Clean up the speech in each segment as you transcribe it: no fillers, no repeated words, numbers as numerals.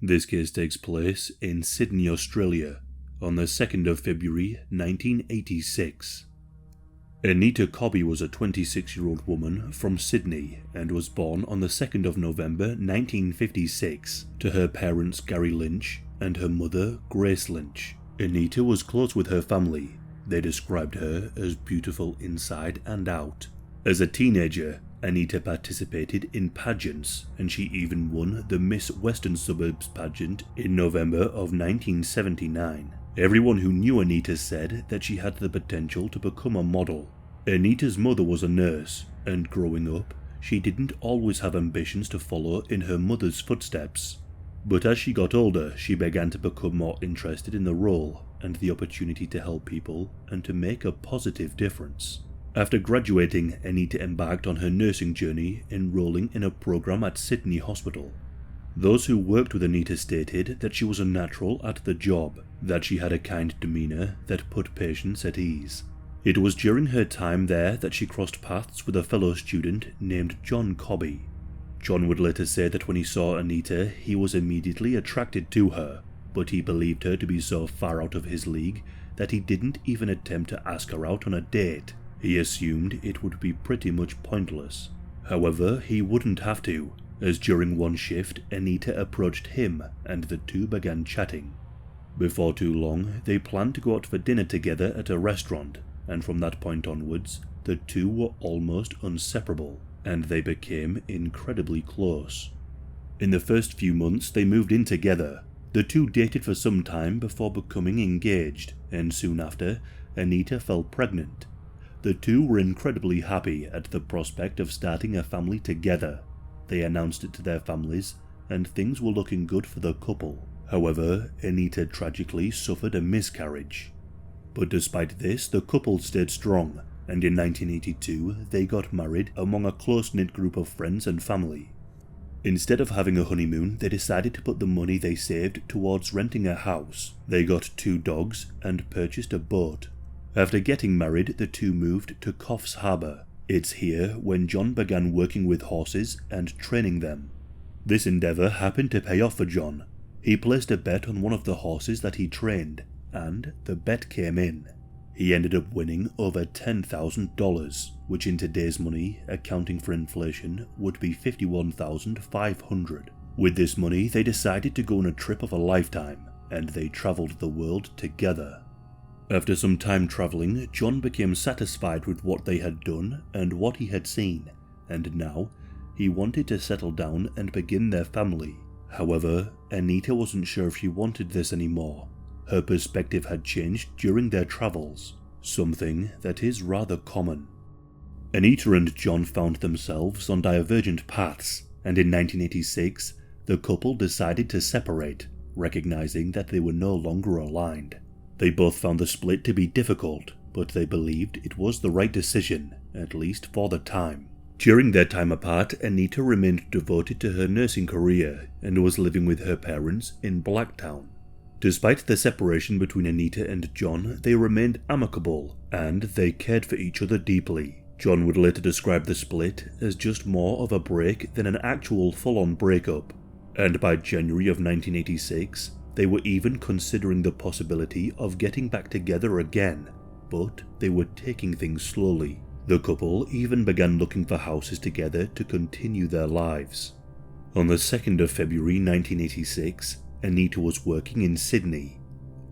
This case takes place in Sydney, Australia, on the 2nd of February 1986. Anita Cobby was a 26-year-old woman from Sydney and was born on the 2nd of November 1956 to her parents Carry Lynch and her mother Grace Lynch. Anita was close with her family. They described her as beautiful inside and out. As a teenager, Anita participated in pageants, and she even won the Miss Western Suburbs pageant in November of 1979. Everyone who knew Anita said that she had the potential to become a model. Anita's mother was a nurse, and growing up, she didn't always have ambitions to follow in her mother's footsteps. But as she got older, she began to become more interested in the role and the opportunity to help people and to make a positive difference. After graduating, Anita embarked on her nursing journey, enrolling in a program at Sydney Hospital. Those who worked with Anita stated that she was a natural at the job, that she had a kind demeanour that put patients at ease. It was during her time there that she crossed paths with a fellow student named John Cobby. John would later say that when he saw Anita, he was immediately attracted to her, but he believed her to be so far out of his league that he didn't even attempt to ask her out on a date. He assumed it would be pretty much pointless. However, he wouldn't have to, as during one shift, Anita approached him and the two began chatting. Before too long, they planned to go out for dinner together at a restaurant, and from that point onwards, the two were almost inseparable, and they became incredibly close. In the first few months, they moved in together. The two dated for some time before becoming engaged, and soon after, Anita fell pregnant. The two were incredibly happy at the prospect of starting a family together. They announced it to their families, and things were looking good for the couple. However, Anita tragically suffered a miscarriage. But despite this, the couple stayed strong, and in 1982 they got married among a close-knit group of friends and family. Instead of having a honeymoon, they decided to put the money they saved towards renting a house. They got 2 dogs and purchased a boat. After getting married, the two moved to Coffs Harbour. It's here when John began working with horses and training them. This endeavour happened to pay off for John. He placed a bet on one of the horses that he trained, and the bet came in. He ended up winning over $10,000, which in today's money, accounting for inflation, would be $51,500. With this money, they decided to go on a trip of a lifetime, and they travelled the world together. After some time travelling, John became satisfied with what they had done and what he had seen, and now he wanted to settle down and begin their family. However, Anita wasn't sure if she wanted this anymore. Her perspective had changed during their travels, something that is rather common. Anita and John found themselves on divergent paths, and in 1986, the couple decided to separate, recognizing that they were no longer aligned. They both found the split to be difficult, but they believed it was the right decision, at least for the time. During their time apart, Anita remained devoted to her nursing career and was living with her parents in Blacktown. Despite the separation between Anita and John, they remained amicable, and they cared for each other deeply. John would later describe the split as just more of a break than an actual full-on breakup, and by January of 1986, they were even considering the possibility of getting back together again, but they were taking things slowly. The couple even began looking for houses together to continue their lives. On the 2nd of February 1986, Anita was working in Sydney.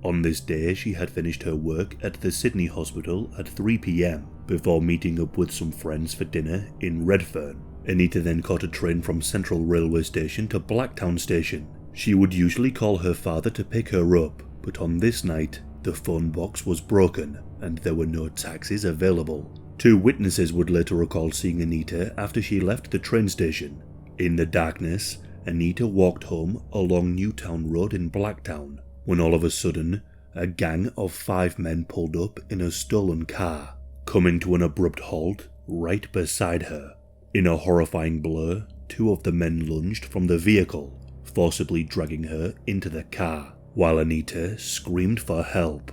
On this day, she had finished her work at the Sydney Hospital at 3 p.m. before meeting up with some friends for dinner in Redfern. Anita then caught a train from Central Railway Station to Blacktown Station. She would usually call her father to pick her up, but on this night, the phone box was broken and there were no taxis available. 2 witnesses would later recall seeing Anita after she left the train station. In the darkness, Anita walked home along Newtown Road in Blacktown, when all of a sudden, a gang of 5 men pulled up in a stolen car, coming to an abrupt halt right beside her. In a horrifying blur, 2 of the men lunged from the vehicle, forcibly dragging her into the car, while Anita screamed for help.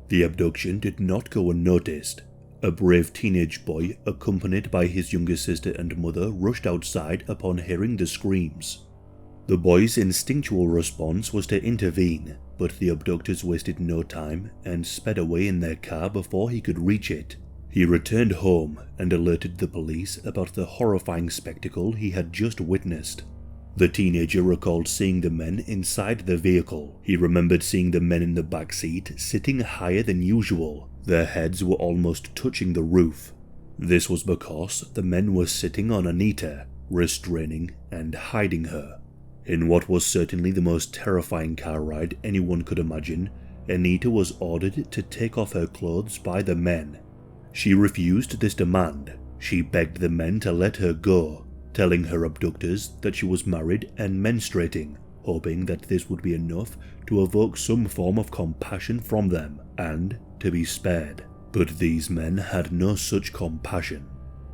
The abduction did not go unnoticed. A brave teenage boy, accompanied by his younger sister and mother, rushed outside upon hearing the screams. The boy's instinctual response was to intervene, but the abductors wasted no time and sped away in their car before he could reach it. He returned home and alerted the police about the horrifying spectacle he had just witnessed. The teenager recalled seeing the men inside the vehicle. He remembered seeing the men in the back seat sitting higher than usual. Their heads were almost touching the roof. This was because the men were sitting on Anita, restraining and hiding her. In what was certainly the most terrifying car ride anyone could imagine, Anita was ordered to take off her clothes by the men. She refused this demand. She begged the men to let her go, telling her abductors that she was married and menstruating, hoping that this would be enough to evoke some form of compassion from them and to be spared. But these men had no such compassion.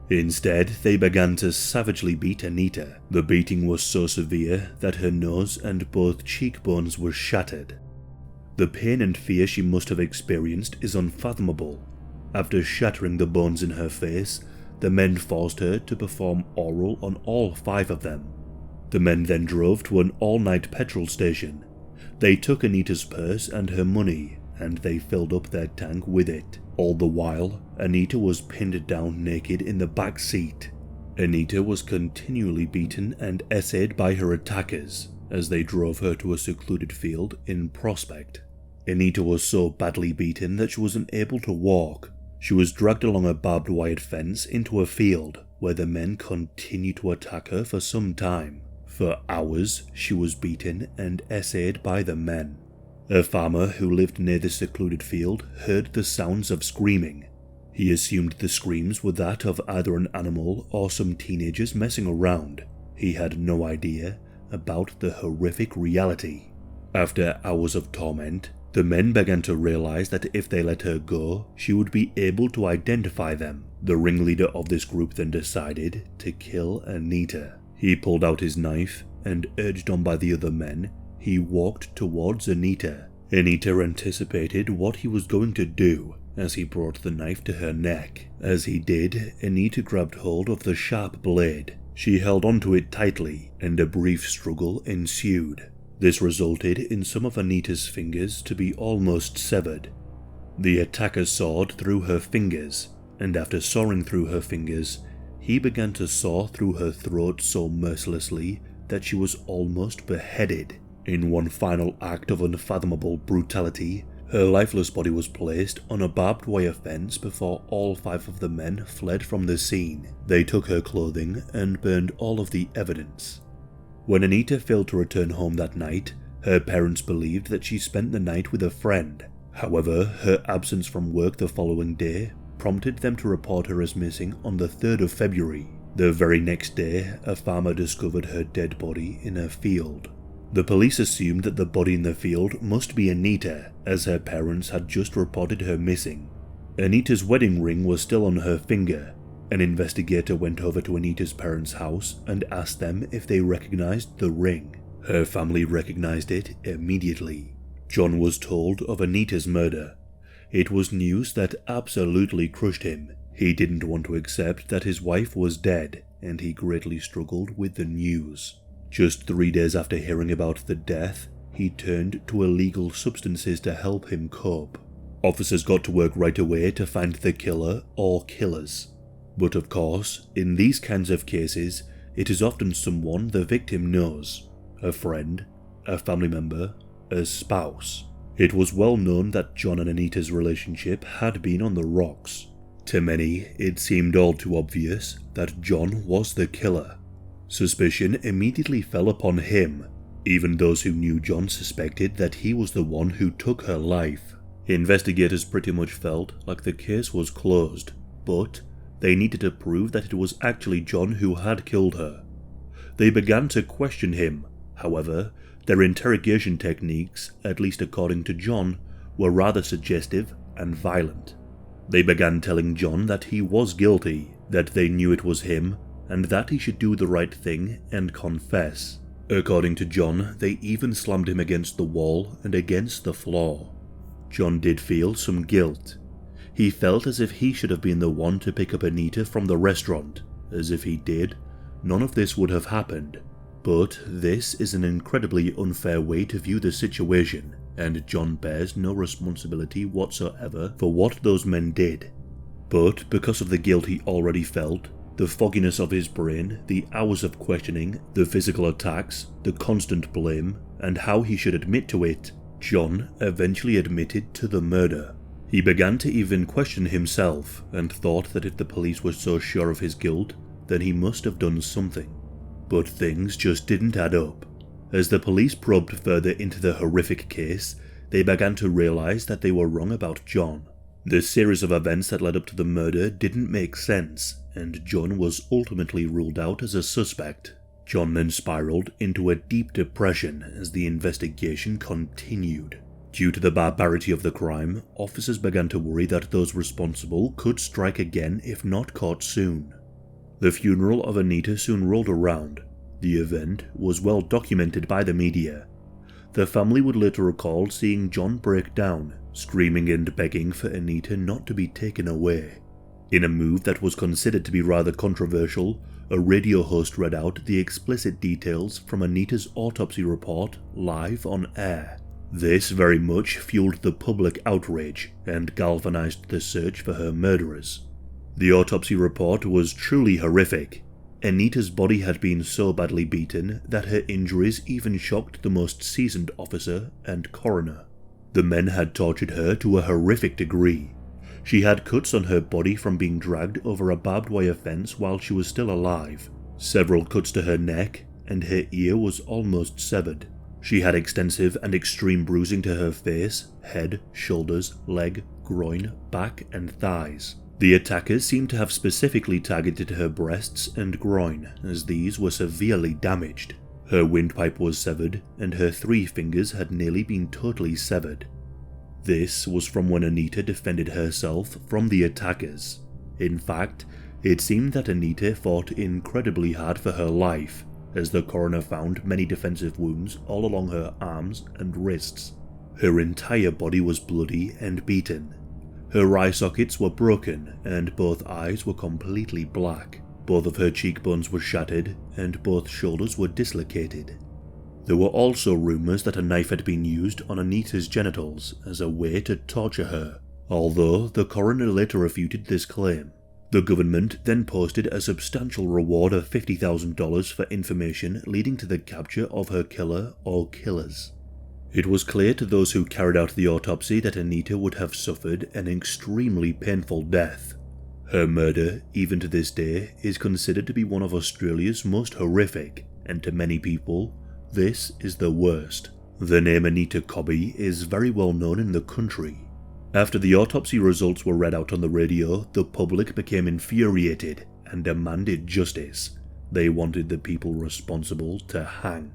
Instead, they began to savagely beat Anita. The beating was so severe that her nose and both cheekbones were shattered. The pain and fear she must have experienced is unfathomable. After shattering the bones in her face, the men forced her to perform oral on all 5 of them. The men then drove to an all-night petrol station. They took Anita's purse and her money, and they filled up their tank with it. All the while, Anita was pinned down naked in the back seat. Anita was continually beaten and essayed by her attackers as they drove her to a secluded field in Prospect. Anita was so badly beaten that she wasn't able to walk. She was dragged along a barbed wire fence into a field where the men continued to attack her for some time. For hours, she was beaten and essayed by the men. A farmer who lived near the secluded field heard the sounds of screaming. He assumed the screams were that of either an animal or some teenagers messing around. He had no idea about the horrific reality. After hours of torment, the men began to realize that if they let her go, she would be able to identify them. The ringleader of this group then decided to kill Anita. He pulled out his knife and, urged on by the other men, he walked towards Anita. Anita anticipated what he was going to do as he brought the knife to her neck. As he did, Anita grabbed hold of the sharp blade. She held onto it tightly, and a brief struggle ensued. This resulted in some of Anita's fingers to be almost severed. The attacker sawed through her fingers, and after sawing through her fingers, he began to saw through her throat so mercilessly that she was almost beheaded. In one final act of unfathomable brutality, her lifeless body was placed on a barbed wire fence before all 5 of the men fled from the scene. They took her clothing and burned all of the evidence. When Anita failed to return home that night, her parents believed that she spent the night with a friend. However, her absence from work the following day prompted them to report her as missing on the 3rd of February. The very next day, a farmer discovered her dead body in a field. The police assumed that the body in the field must be Anita, as her parents had just reported her missing. Anita's wedding ring was still on her finger. An investigator went over to Anita's parents' house and asked them if they recognized the ring. Her family recognized it immediately. John was told of Anita's murder. It was news that absolutely crushed him. He didn't want to accept that his wife was dead, and he greatly struggled with the news. Just 3 days after hearing about the death, he turned to illegal substances to help him cope. Officers got to work right away to find the killer or killers. But of course, in these kinds of cases, it is often someone the victim knows. A friend, a family member, a spouse. It was well known that John and Anita's relationship had been on the rocks. To many, it seemed all too obvious that John was the killer. Suspicion immediately fell upon him. Even those who knew John suspected that he was the one who took her life. Investigators pretty much felt like the case was closed, but they needed to prove that it was actually John who had killed her. They began to question him. However, their interrogation techniques, at least according to John, were rather suggestive and violent. They began telling John that he was guilty, that they knew it was him, and that he should do the right thing and confess. According to John, they even slammed him against the wall and against the floor. John did feel some guilt. He felt as if he should have been the one to pick up Anita from the restaurant. As if he did, none of this would have happened. But this is an incredibly unfair way to view the situation, and John bears no responsibility whatsoever for what those men did. But because of the guilt he already felt, the fogginess of his brain, the hours of questioning, the physical attacks, the constant blame, and how he should admit to it, John eventually admitted to the murder. He began to even question himself and thought that if the police were so sure of his guilt, then he must have done something. But things just didn't add up. As the police probed further into the horrific case, they began to realize that they were wrong about John. The series of events that led up to the murder didn't make sense, and John was ultimately ruled out as a suspect. John then spiraled into a deep depression as the investigation continued. Due to the barbarity of the crime, officers began to worry that those responsible could strike again if not caught soon. The funeral of Anita soon rolled around. The event was well documented by the media. The family would later recall seeing John break down, screaming and begging for Anita not to be taken away. In a move that was considered to be rather controversial, a radio host read out the explicit details from Anita's autopsy report live on air. This very much fueled the public outrage and galvanized the search for her murderers. The autopsy report was truly horrific. Anita's body had been so badly beaten that her injuries even shocked the most seasoned officer and coroner. The men had tortured her to a horrific degree. She had cuts on her body from being dragged over a barbed wire fence while she was still alive, several cuts to her neck, and her ear was almost severed. She had extensive and extreme bruising to her face, head, shoulders, leg, groin, back, and thighs. The attackers seemed to have specifically targeted her breasts and groin, as these were severely damaged. Her windpipe was severed, and her 3 fingers had nearly been totally severed. This was from when Anita defended herself from the attackers. In fact, it seemed that Anita fought incredibly hard for her life, as the coroner found many defensive wounds all along her arms and wrists. Her entire body was bloody and beaten. Her eye sockets were broken and both eyes were completely black. Both of her cheekbones were shattered and both shoulders were dislocated. There were also rumours that a knife had been used on Anita's genitals as a way to torture her, although the coroner later refuted this claim. The government then posted a substantial reward of $50,000 for information leading to the capture of her killer or killers. It was clear to those who carried out the autopsy that Anita would have suffered an extremely painful death. Her murder, even to this day, is considered to be one of Australia's most horrific, and to many people, this is the worst. The name Anita Cobby is very well known in the country. After the autopsy results were read out on the radio, the public became infuriated and demanded justice. They wanted the people responsible to hang.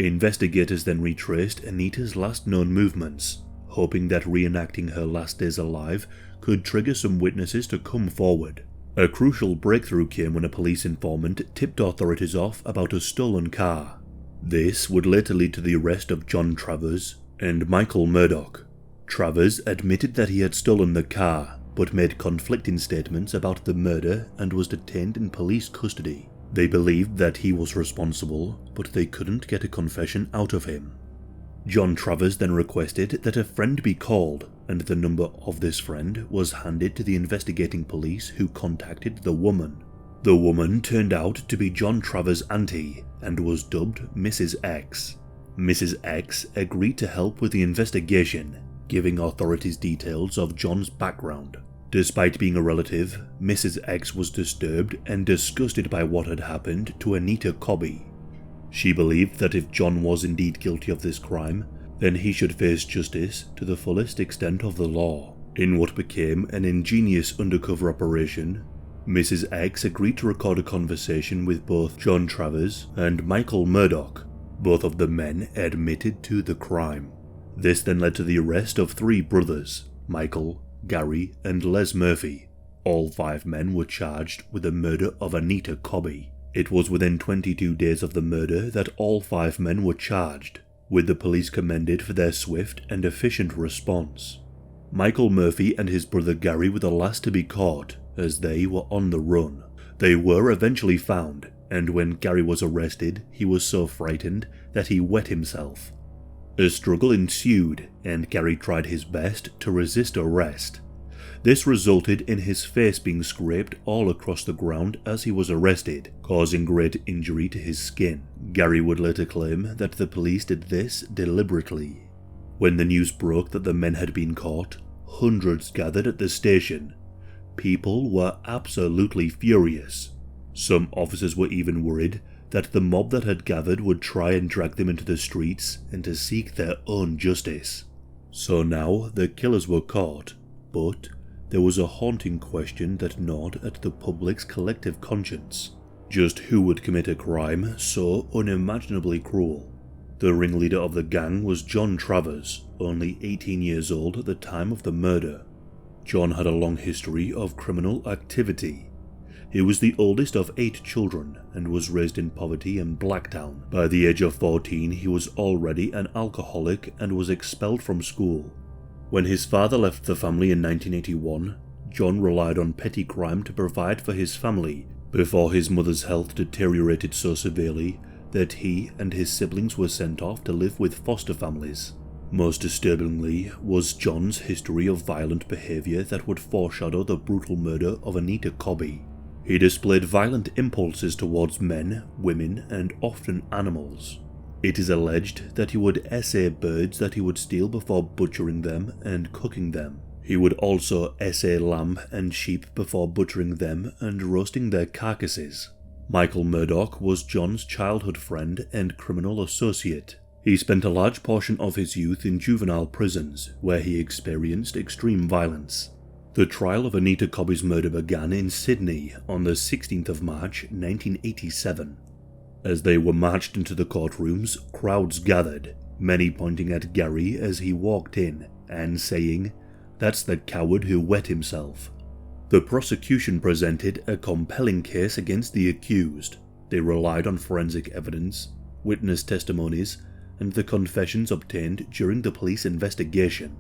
Investigators then retraced Anita's last known movements, hoping that reenacting her last days alive could trigger some witnesses to come forward. A crucial breakthrough came when a police informant tipped authorities off about a stolen car. This would later lead to the arrest of John Travers and Michael Murdoch. Travers admitted that he had stolen the car, but made conflicting statements about the murder and was detained in police custody. They believed that he was responsible, but they couldn't get a confession out of him. John Travers then requested that a friend be called, and the number of this friend was handed to the investigating police, who contacted the woman. The woman turned out to be John Travers' auntie and was dubbed Mrs. X. Mrs. X agreed to help with the investigation, giving authorities details of John's background. Despite being a relative, Mrs. X was disturbed and disgusted by what had happened to Anita Cobby. She believed that if John was indeed guilty of this crime, then he should face justice to the fullest extent of the law. In what became an ingenious undercover operation, Mrs. X agreed to record a conversation with both John Travers and Michael Murdoch. Both of the men admitted to the crime. This then led to the arrest of 3 brothers, Michael, Gary, and Les Murphy. All 5 men were charged with the murder of Anita Cobby. It was within 22 days of the murder that all 5 men were charged, with the police commended for their swift and efficient response. Michael Murphy and his brother Gary were the last to be caught, as they were on the run. They were eventually found, and when Gary was arrested, he was so frightened that he wet himself. A struggle ensued, and Gary tried his best to resist arrest. This resulted in his face being scraped all across the ground as he was arrested, causing great injury to his skin. Gary would later claim that the police did this deliberately. When the news broke that the men had been caught, hundreds gathered at the station. People were absolutely furious. Some officers were even worried that the mob that had gathered would try and drag them into the streets and to seek their own justice. So now the killers were caught, but there was a haunting question that gnawed at the public's collective conscience. Just who would commit a crime so unimaginably cruel? The ringleader of the gang was John Travers, only 18 years old at the time of the murder. John had a long history of criminal activity. He was the oldest of 8 children and was raised in poverty in Blacktown. By the age of 14, he was already an alcoholic and was expelled from school. When his father left the family in 1981, John relied on petty crime to provide for his family before his mother's health deteriorated so severely that he and his siblings were sent off to live with foster families. Most disturbingly was John's history of violent behaviour that would foreshadow the brutal murder of Anita Cobby. He displayed violent impulses towards men, women, and often animals. It is alleged that he would essay birds that he would steal before butchering them and cooking them. He would also essay lamb and sheep before butchering them and roasting their carcasses. Michael Murdoch was John's childhood friend and criminal associate. He spent a large portion of his youth in juvenile prisons, where he experienced extreme violence. The trial of Anita Cobby's murder began in Sydney on the 16th of March 1987. As they were marched into the courtrooms, crowds gathered, many pointing at Gary as he walked in and saying, "That's the coward who wet himself." The prosecution presented a compelling case against the accused. They relied on forensic evidence, witness testimonies, and the confessions obtained during the police investigation.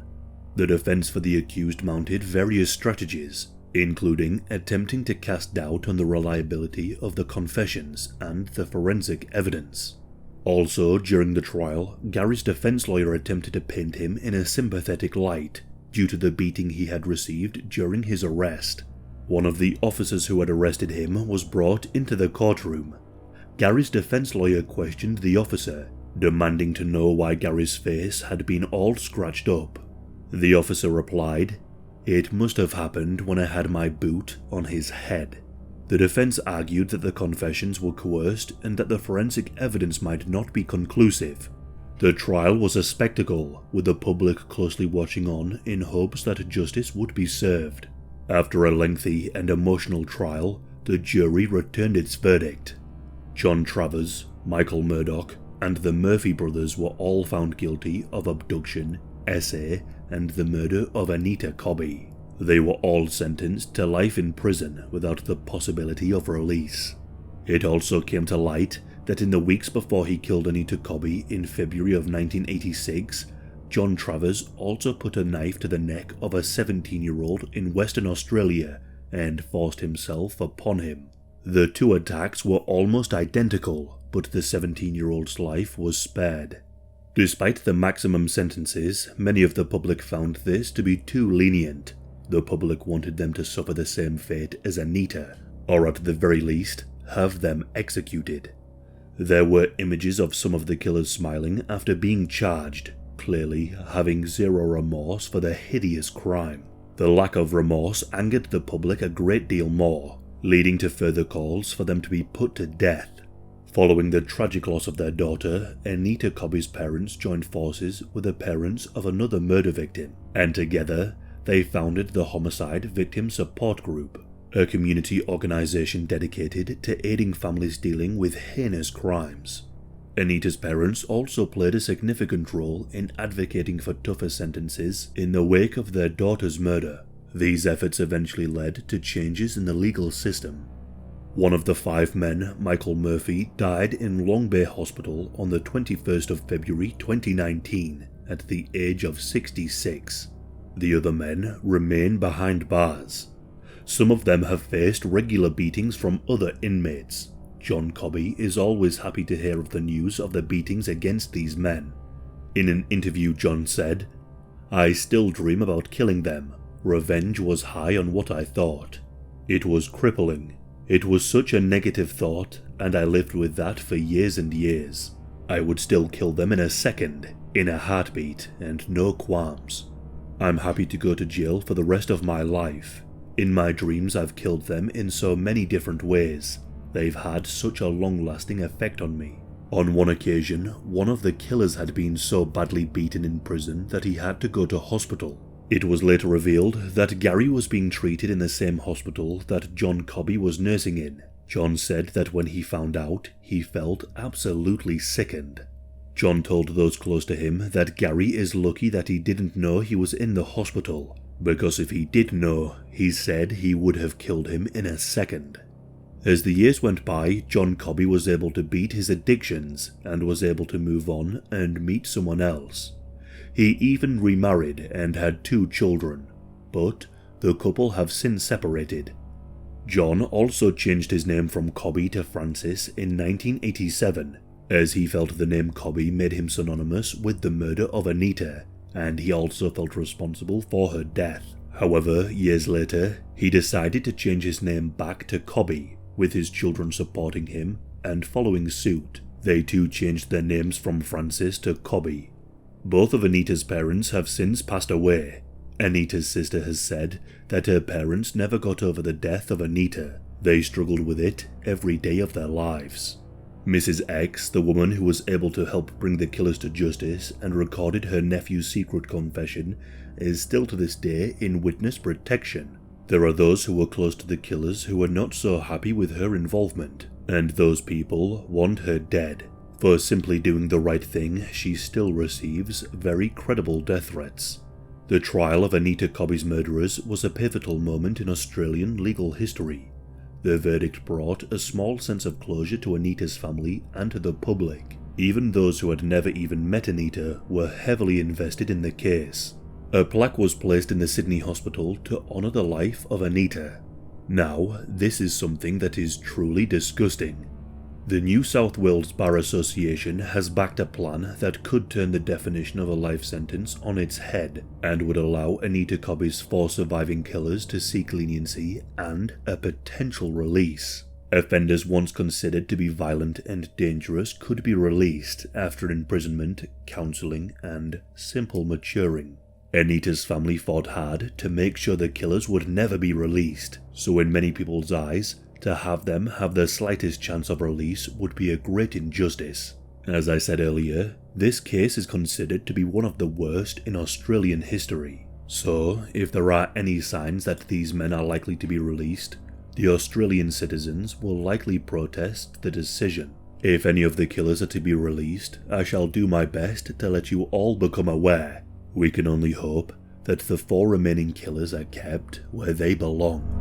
The defense for the accused mounted various strategies, including attempting to cast doubt on the reliability of the confessions and the forensic evidence. Also, during the trial, Gary's defense lawyer attempted to paint him in a sympathetic light due to the beating he had received during his arrest. One of the officers who had arrested him was brought into the courtroom. Gary's defense lawyer questioned the officer, demanding to know why Gary's face had been all scratched up. The officer replied, "It must have happened when I had my boot on his head." The defense argued that the confessions were coerced and that the forensic evidence might not be conclusive. The trial was a spectacle, with the public closely watching on in hopes that justice would be served. After a lengthy and emotional trial, the jury returned its verdict. John Travers, Michael Murdoch, and the Murphy brothers were all found guilty of abduction, essay, and the murder of Anita Cobby. They were all sentenced to life in prison without the possibility of release. It also came to light that in the weeks before he killed Anita Cobby in February of 1986, John Travers also put a knife to the neck of a 17-year-old in Western Australia and forced himself upon him. The two attacks were almost identical, but the 17-year-old's life was spared. Despite the maximum sentences, many of the public found this to be too lenient. The public wanted them to suffer the same fate as Anita, or at the very least, have them executed. There were images of some of the killers smiling after being charged, clearly having zero remorse for their hideous crime. The lack of remorse angered the public a great deal more, leading to further calls for them to be put to death. Following the tragic loss of their daughter, Anita Cobby's parents joined forces with the parents of another murder victim, and together they founded the Homicide Victim Support Group, a community organization dedicated to aiding families dealing with heinous crimes. Anita's parents also played a significant role in advocating for tougher sentences in the wake of their daughter's murder. These efforts eventually led to changes in the legal system. One of the 5 men, Michael Murphy, died in Long Bay Hospital on the 21st of February 2019 at the age of 66. The other men remain behind bars. Some of them have faced regular beatings from other inmates. John Cobby is always happy to hear of the news of the beatings against these men. In an interview, John said, "I still dream about killing them. Revenge was high on what I thought. It was crippling. It was such a negative thought, and I lived with that for years and years. I would still kill them in a second, in a heartbeat, and no qualms. I'm happy to go to jail for the rest of my life. In my dreams I've killed them in so many different ways. They've had such a long-lasting effect on me. On one occasion, one of the killers had been so badly beaten in prison that he had to go to hospital. It was later revealed that Gary was being treated in the same hospital that John Cobby was nursing in. John said that when he found out, he felt absolutely sickened. John told those close to him that Gary is lucky that he didn't know he was in the hospital, because if he did know, he said he would have killed him in a second. As the years went by, John Cobby was able to beat his addictions and was able to move on and meet someone else. He even remarried and had 2 children, but the couple have since separated. John also changed his name from Cobby to Francis in 1987, as he felt the name Cobby made him synonymous with the murder of Anita, and he also felt responsible for her death. However, years later, he decided to change his name back to Cobby, with his children supporting him, and following suit, they too changed their names from Francis to Cobby. Both of Anita's parents have since passed away. Anita's sister has said that her parents never got over the death of Anita. They struggled with it every day of their lives. Mrs. X, the woman who was able to help bring the killers to justice and recorded her nephew's secret confession, is still to this day in witness protection. There are those who were close to the killers who are not so happy with her involvement, and those people want her dead. For simply doing the right thing, she still receives very credible death threats. The trial of Anita Cobby's murderers was a pivotal moment in Australian legal history. The verdict brought a small sense of closure to Anita's family and to the public. Even those who had never even met Anita were heavily invested in the case. A plaque was placed in the Sydney hospital to honour the life of Anita. Now, this is something that is truly disgusting. The New South Wales Bar Association has backed a plan that could turn the definition of a life sentence on its head and would allow Anita Cobby's 4 surviving killers to seek leniency and a potential release. Offenders once considered to be violent and dangerous could be released after imprisonment, counselling, and simple maturing. Anita's family fought hard to make sure the killers would never be released, so in many people's eyes, to have them have the slightest chance of release would be a great injustice. As I said earlier, this case is considered to be one of the worst in Australian history. So, if there are any signs that these men are likely to be released, the Australian citizens will likely protest the decision. If any of the killers are to be released, I shall do my best to let you all become aware. We can only hope that the 4 remaining killers are kept where they belong.